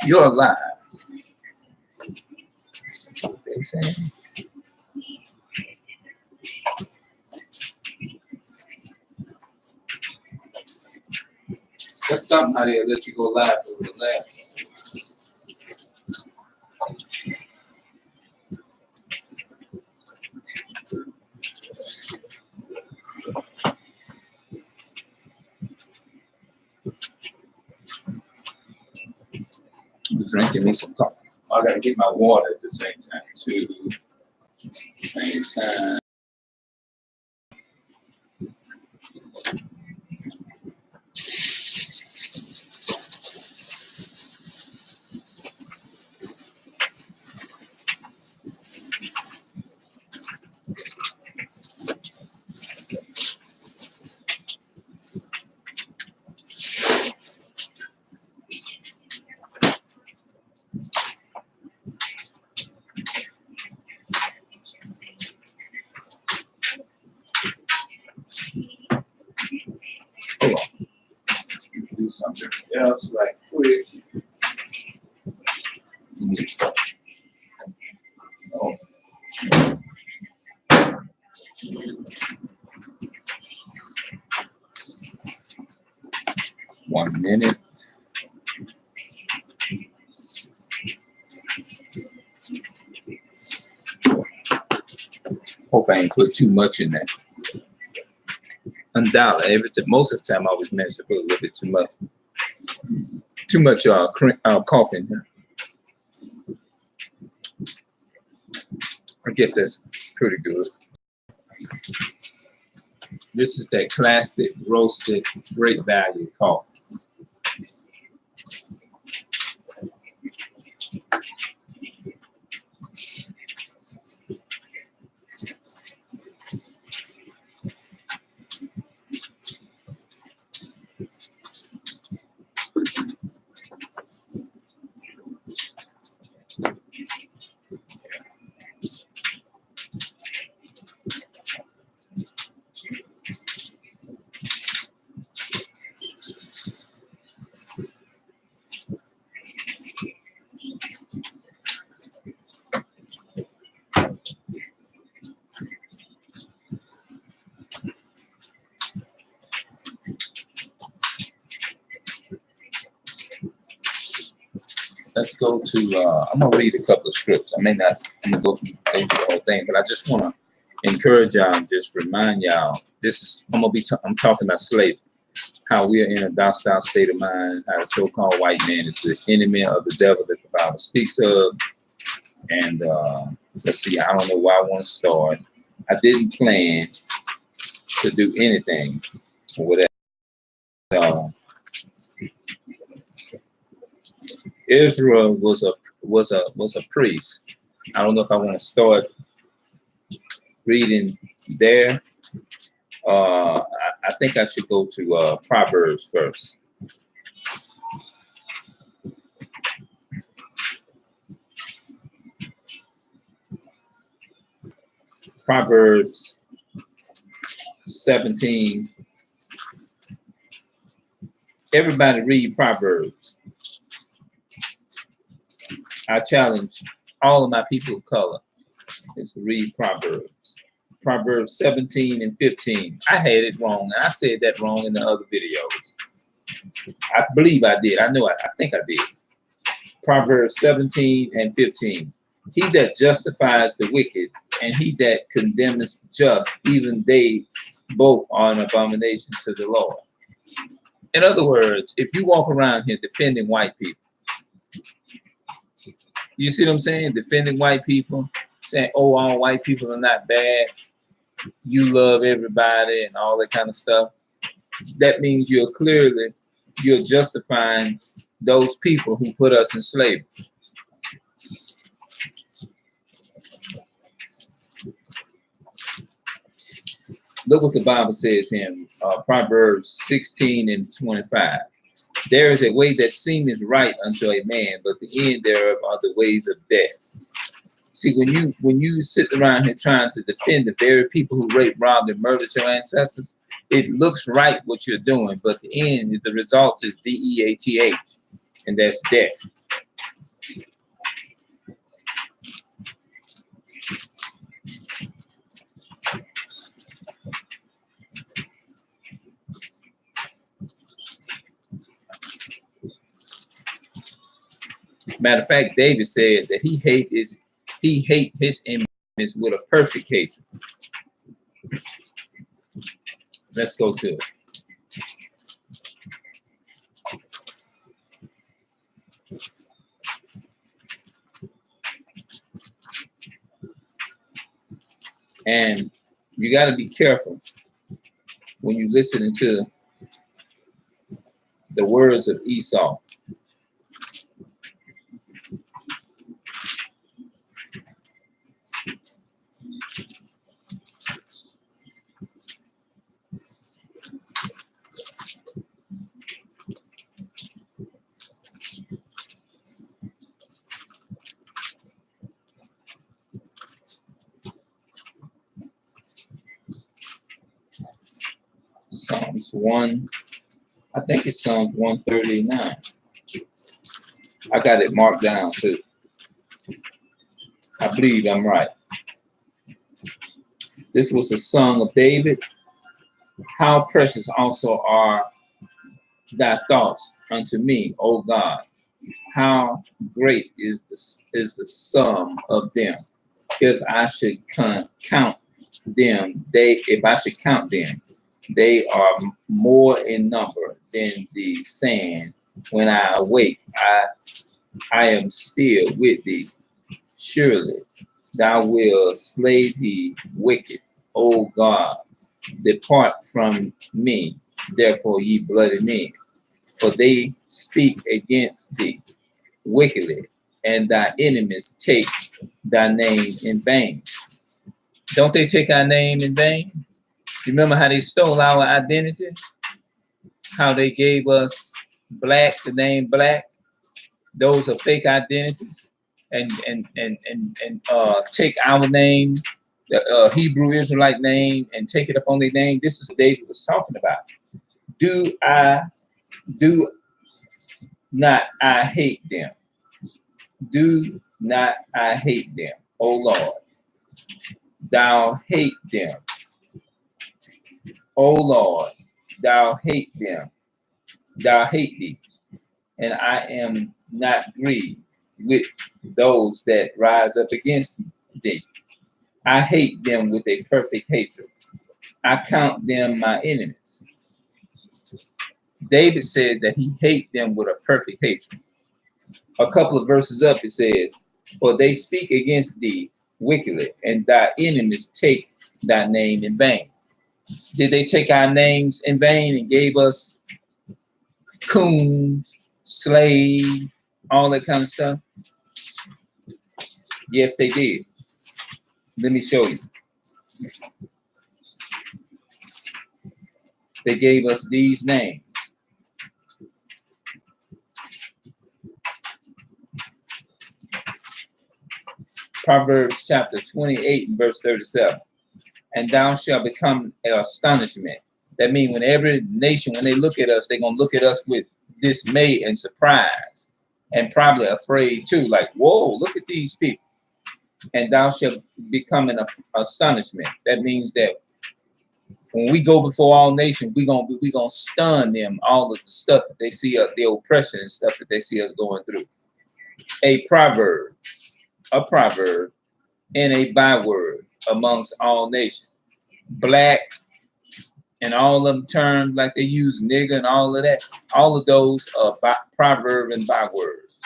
You're alive. That's what they say. That's somehow they'll let you go live over the lab. I'm drinking me some coffee. I gotta get my water at the same time too. Same time. Hold on. Do something else right quick. Oh. 1 minute. Hope I ain't put too much in there. Undoubtedly, most of the time I always manage to put a little bit too much. Too much coffee in here. I guess that's pretty good. This is that classic roasted, great value coffee. Let's go to, I'm gonna read a couple of scripts. I may not, I'm gonna go through the whole thing, but I just wanna encourage y'all and just remind y'all, I'm talking about slavery, how we are in a docile state of mind, how the so-called white man is the enemy of the devil that the Bible speaks of. And let's see, I don't know where I wanna start. I didn't plan to do anything or whatever. Israel was a priest. I don't know if I want to start reading there. I think I should go to Proverbs first. Proverbs 17. Everybody read Proverbs. I challenge all of my people of color is to read Proverbs. Proverbs 17 and 15. I had it wrong, and I said that wrong in the other videos. I believe I did. I think I did. Proverbs 17 and 15. He that justifies the wicked and he that condemns the just, even they both are an abomination to the Lord. In other words, if you walk around here defending white people, you see what I'm saying? Defending white people, saying, oh, all white people are not bad. You love everybody and all that kind of stuff. That means you're justifying those people who put us in slavery. Look what the Bible says here in Proverbs 16 and 25. There is a way that seemeth right unto a man, but the end thereof are the ways of death. See, when you sit around here trying to defend the very people who raped, robbed, and murdered your ancestors, it looks right what you're doing, but the end, the result is DEATH, and that's death. Matter of fact, David said that he hate his enemies with a perfect hatred. Let's go to it. And you got to be careful when you're listening to the words of Esau. Psalms 1, I think it's Psalms 139. I got it marked down too. I believe I'm right. This was a song of David. How precious also are thy thoughts unto me, O God. How great is the sum of them. If I should count them, if I should count them, they are more in number than the sand. When I awake, I am still with thee. Surely thou wilt slay the wicked, O God. Depart from me, therefore, ye bloody men, for they speak against thee wickedly, and thy enemies take thy name in vain. Don't they take our name in vain? Remember how they stole our identity? How they gave us black, the name black? Those are fake identities, and take our name, the Hebrew Israelite name, and take it up on their name. This is what David was talking about. Do not I hate them? Do not I hate them, O Lord? Thou hate them. O Lord, thou hate them. Thou hate thee. And I am not grieved with those that rise up against thee. I hate them with a perfect hatred. I count them my enemies. David said that he hates them with a perfect hatred. A couple of verses up, it says, for they speak against thee wickedly, and thy enemies take thy name in vain. Did they take our names in vain and gave us coon, slave, all that kind of stuff? Yes, they did. Let me show you. They gave us these names. Proverbs chapter 28 and verse 37. And thou shalt become an astonishment. That means when every nation, when they look at us, they're going to look at us with dismay and surprise, and probably afraid too, like, whoa, look at these people. And thou shalt become an astonishment. That means that when we go before all nations, we're gonna stun them, all of the stuff that they see us, the oppression and stuff that they see us going through. A proverb, and a byword amongst all nations. Black and all of them terms like they use nigger and all of that. All of those are proverb and bywords.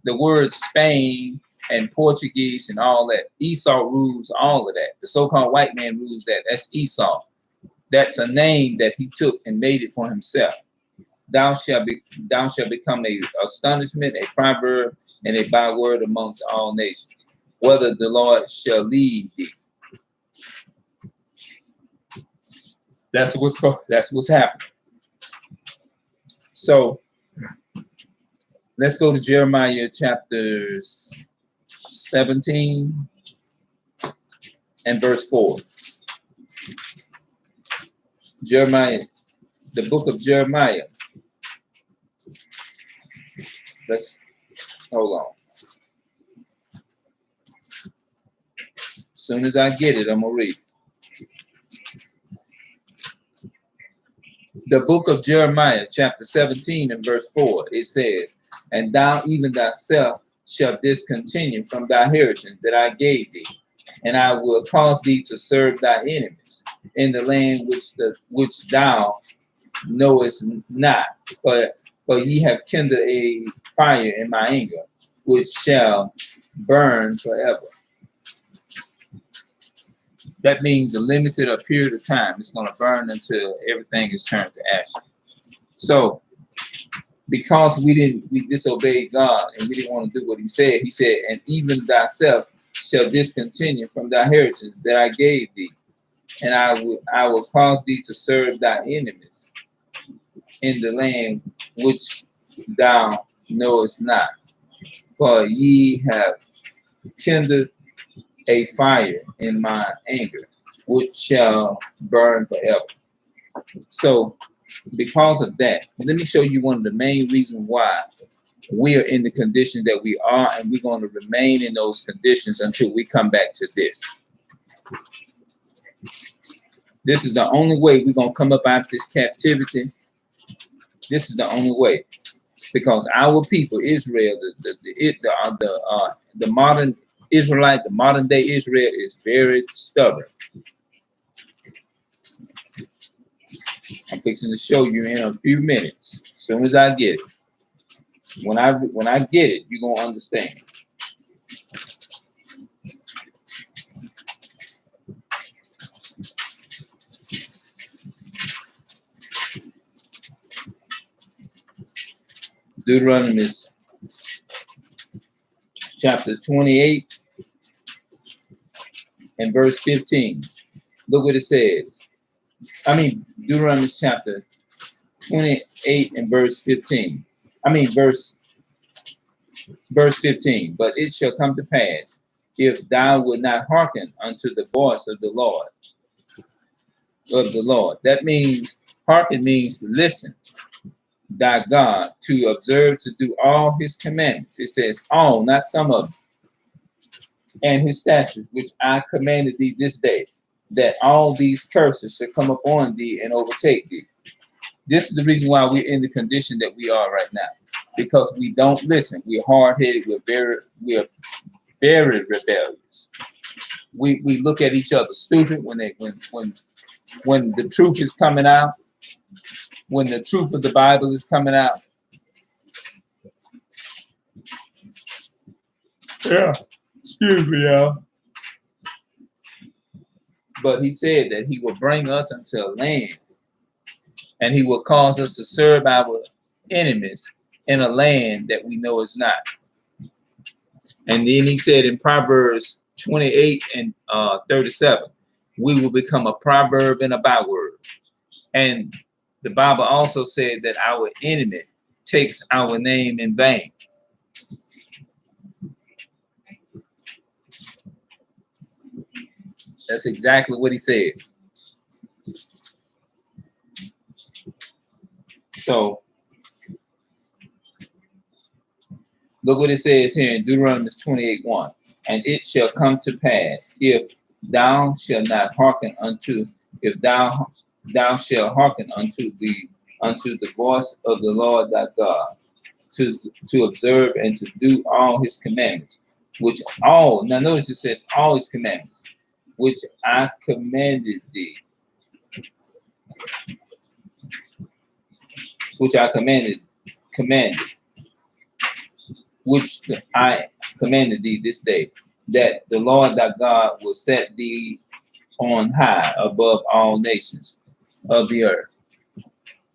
The word Spain and Portuguese and all that. Esau rules all of that. The so-called white man rules that. That's Esau. That's a name that he took and made it for himself. Thou shalt become a astonishment, a proverb, and a byword amongst all nations. Whether the Lord shall lead thee. That's what's happening. So let's go to Jeremiah chapter 17 and verse 4. Jeremiah, the book of Jeremiah. Let's hold on. As soon as I get it, I'm gonna read. The book of Jeremiah, chapter 17 and verse 4, it says, and thou even thyself shall discontinue from thy heritage that I gave thee, and I will cause thee to serve thy enemies in the land which thou knowest not. For ye have kindled a fire in my anger, which shall burn forever. That means a limited period of time. It's going to burn until everything is turned to ash. So, because we disobeyed God and we didn't want to do what He said, and even thyself shall discontinue from thy heritage that I gave thee, and I will cause thee to serve thy enemies in the land which thou knowest not. For ye have kindled a fire in my anger, which shall burn forever. So, because of that, let me show you one of the main reasons why we are in the condition that we are, and we're going to remain in those conditions until we come back to this. This is the only way we're going to come up out of this captivity. This is the only way, because our people, Israel, the modern Israelite, the modern day Israel, is very stubborn. I'm fixing to show you in a few minutes. As soon as I get it, when I get it, you're gonna understand. Deuteronomy chapter 28 and verse 15. Look what it says. Deuteronomy chapter 28 and verse 15. Verse 15. But it shall come to pass, if thou wilt not hearken unto the voice of the Lord. That means, hearken means to listen, thy God, to observe, to do all his commandments. It says all, not some of them. And his statutes, which I commanded thee this day, that all these curses shall come upon thee and overtake thee. This is the reason why we're in the condition that we are right now, because we don't listen. We're hard-headed. We're very rebellious. We look at each other stupid when the truth is coming out. When the truth of the Bible is coming out. Yeah, excuse me, y'all. But he said that he will bring us into a land, and he will cause us to serve our enemies in a land that we know is not. And then he said in Proverbs 28 and 37, we will become a proverb and a byword. And the Bible also said that our enemy takes our name in vain. That's exactly what he said. So, look what it says here in Deuteronomy 28:1. And it shall come to pass, if thou shalt not hearken if thou shalt hearken unto the voice of the Lord thy God, to observe and to do all his commandments, now notice it says all his commandments, which I commanded thee, which I commanded, which I commanded thee this day, that the Lord thy God will set thee on high above all nations of the earth.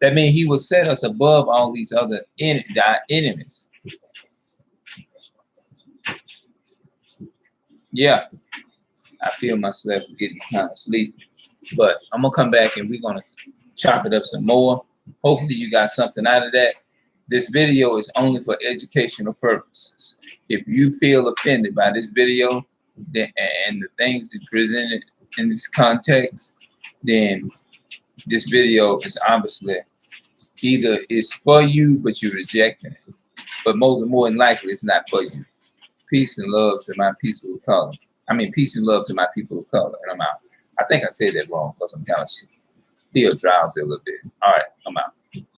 That means he will set us above all these other enemies. Yeah, I feel myself getting kind of sleepy, but I'm gonna come back and we're gonna chop it up some more. Hopefully you got something out of that. This video is only for educational purposes. If you feel offended by this video and the things that presented in this context, then this video is obviously either it's for you, but you reject it. But more than likely, it's not for you. Peace and love to my people of color. Peace and love to my people of color. And I'm out. I think I said that wrong because I'm kind of still drowsy a little bit. All right, I'm out.